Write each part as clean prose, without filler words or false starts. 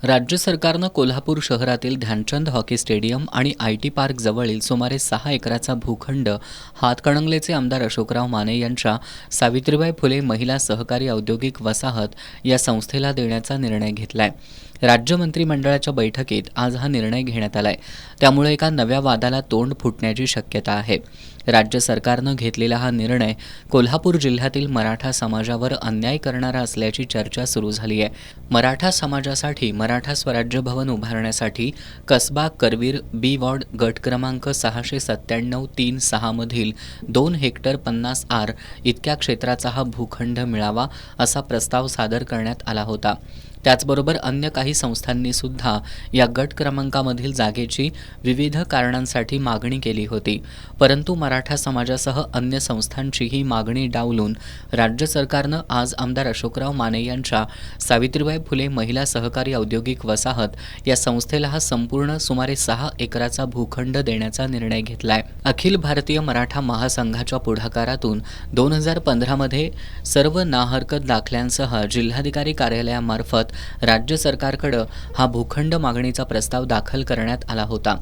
राज्य सरकारनं कोल्हापूर शहरातील ध्यानचंद हॉकी स्टेडियम आणि आय.टी. पार्क जवळील सुमारे 6 एकराचा भूखंड हातकणंगलेचे आमदार अशोकराव माने यांच्या सावित्रीबाई फुले महिला सहकारी औद्योगिक वसाहत या संस्थेला देण्याचा निर्णय घेतलाय। राज्य मंत्रिमंडळाच्या बैठकीत आज हा निर्णय घेण्यात आलाय। त्यामुळे एका नव्या वादाला तोंड फुटण्याची शक्यता आहे। राज्य सरकारनं घेतलेला हा निर्णय कोल्हापूर जिल्ह्यातील मराठा समाजावर अन्याय करणारा असल्याची चर्चा सुरू झाली आहे। मराठा समाजासाठी मराठा स्वराज्य भवन उभारण्यासाठी कसबा करवीर बी वॉर्ड गट क्रमांक 697-36 मधील 2 हेक्टर 50 आर इतक्या क्षेत्राचा हा भूखंड मिळावा असा प्रस्ताव सादर करण्यात आला होता। त्याचबरोबर अन्य काही संस्थांनी सुद्धा या गट क्रमांकामधील जागेची विविध कारणांसाठी मागणी केली होती, परंतु मराठा समाजासह अन्य संस्थांची ही मागणी डावलून राज्य सरकारनं आज आमदार अशोकराव माने यांच्या सावित्रीबाई फुले महिला सहकारी औद्योगिक वसाहत या संस्थेला हा संपूर्ण सुमारे 6 एकराचा भूखंड देण्याचा निर्णय घेतलाय। अखिल भारतीय मराठा महासंघाच्या पुढाकारातून 2015 मध्ये सर्व नाहरकत दाखल्यांसह जिल्हाधिकारी कार्यालयामार्फत राज्य सरकारकडे हा भूखंड मागणीचा प्रस्ताव दाखल करण्यात आला होता।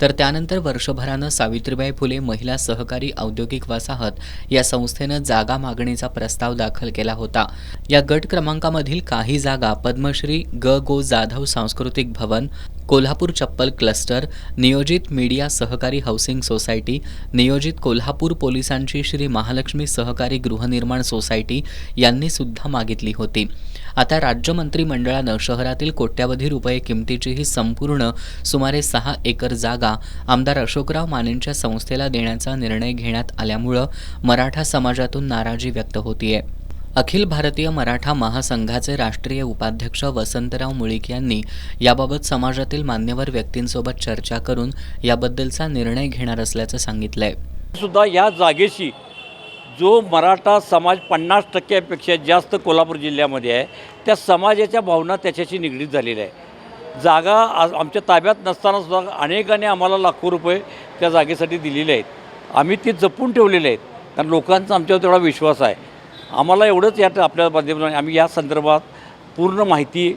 तर त्यानंतर वर्षभरानं सावित्रीबाई फुले महिला सहकारी औद्योगिक वसाहत या संस्थेनं जागा मागणीचा प्रस्ताव दाखल केला होता। या गट क्रमांकामधील काही जागा पद्मश्री गो जाधव सांस्कृतिक भवन, कोल्हापूर चप्पल क्लस्टर, नियोजित मीडिया सहकारी हाऊसिंग सोसायटी, नियोजित कोल्हापूर पोलिसांची श्री महालक्ष्मी सहकारी गृहनिर्माण सोसायटी यांनी सुद्धा मागितली होती। आता राज्य मंत्रिमंडळानं शहरातील कोट्यावधी रुपये किमतीची ही संपूर्ण सुमारे 6 एकर जागा आमदार अशोकराव मानेंच्या संस्थेला देण्याचा निर्णय घेण्यात आल्यामुळे मराठा समाजातून नाराजी व्यक्त होतीये। अखिल भारतीय मराठा महासंघाचे राष्ट्रीय उपाध्यक्ष वसंतराव मुळीक यांनी याबाबत समाजातील मान्यवर व्यक्तींसोबत चर्चा करून याबद्दलचा निर्णय घेणार असल्याचं सांगितलंय। सुद्धा या जागेशी जो मराठा समाज 50% जास्त कोल्हापूर जिल्ह्यामध्ये आहे, त्या समाजाच्या भावना त्याच्याशी निगडीत झालेल्या आहे। जागा आमच्या ताब्यात नसताना सुद्धा अनेकांनी आम्हाला लाखो रुपये त्या जागेसाठी दिलेले आहेत। आम्ही ते जपून ठेवलेले आहेत, कारण लोकांचा आमच्यावर तेवढा विश्वास आहे। आम्हाला एवढंच यात आपल्या माध्यमातून आम्ही या संदर्भात पूर्ण माहिती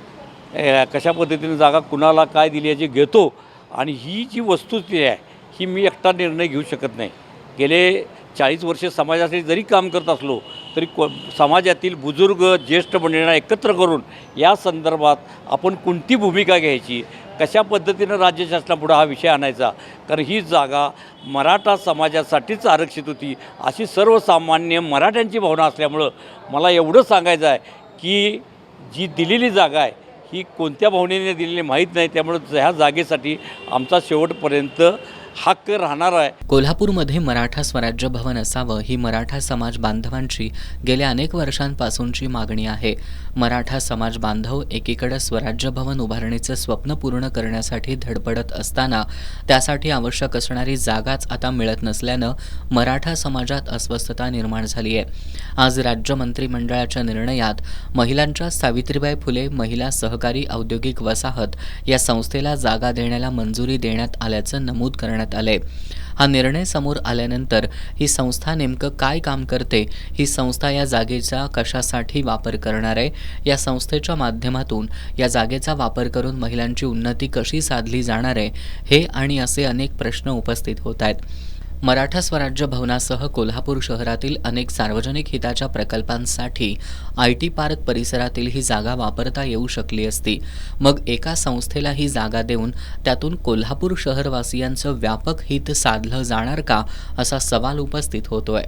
कशा पद्धतीने जागा कुणाला काय दिली याची घेतो, आणि ही जी वस्तुस्थिती आहे ही मी एकटा निर्णय घेऊ शकत नाही। गेले 40 वर्षे समाजासाठी जरी काम करत असलो तरी समाजातील बुजुर्ग ज्येष्ठ मंडळींना एकत्र करून या संदर्भात आपण कोणती भूमिका घ्यायची, कशा पद्धतीनं राज्य शासनापुढे हा विषय आणायचा, कारण ही जागा मराठा समाजासाठीच आरक्षित होती अशी सर्वसामान्य मराठ्यांची भावना असल्यामुळं मला एवढं सांगायचं आहे की जी दिलेली जागा आहे ही कोणत्या भावनेने दिलेली माहीत नाही, त्यामुळे ह्या जागेसाठी आमचा शेवटपर्यंत हक्क राहणार आहे। कोल्हापूरमध्ये मराठा स्वराज्य भवन असावं ही मराठा समाज बांधवांची गेल्या अनेक वर्षांपासूनची मागणी आहे। मराठा समाज बांधव एकीकडे स्वराज्य भवन उभारणीचे स्वप्न पूर्ण करण्यासाठी धडपडत असताना त्यासाठी आवश्यक असणारी जागाच आता मिळत नसल्यानं मराठा समाजात अस्वस्थता निर्माण झाली आहे। आज राज्य मंत्रिमंडळाच्या निर्णयात महिलांच्या सावित्रीबाई फुले महिला सहकारी औद्योगिक वसाहत या संस्थेला जागा देण्याला मंजुरी देण्यात आल्याचं नमूद करण्यात आले। हा निर्णय समोर आल्यानंतर ही संस्था नेमकं काय काम करते, ही संस्था या जागेचा कशासाठी वापर करणार आहे, या संस्थेच्या माध्यमातून या जागेचा वापर करून महिलांची उन्नती कशी साधली जाणार आहे, हे आणि असे अनेक प्रश्न उपस्थित होत आहेत। मराठा स्वराज्य भवनासह कोल्हापूर शहरातील अनेक सार्वजनिक हिताच्या प्रकल्पांसाठी आय.टी. पार्क परिसरातील ही जागा वापरता येऊ शकली असती। मग एका संस्थेला ही जागा देऊन त्यातून कोल्हापूर शहरवासियांचं व्यापक हित साधलं जाणार का, असा सवाल उपस्थित होतोय।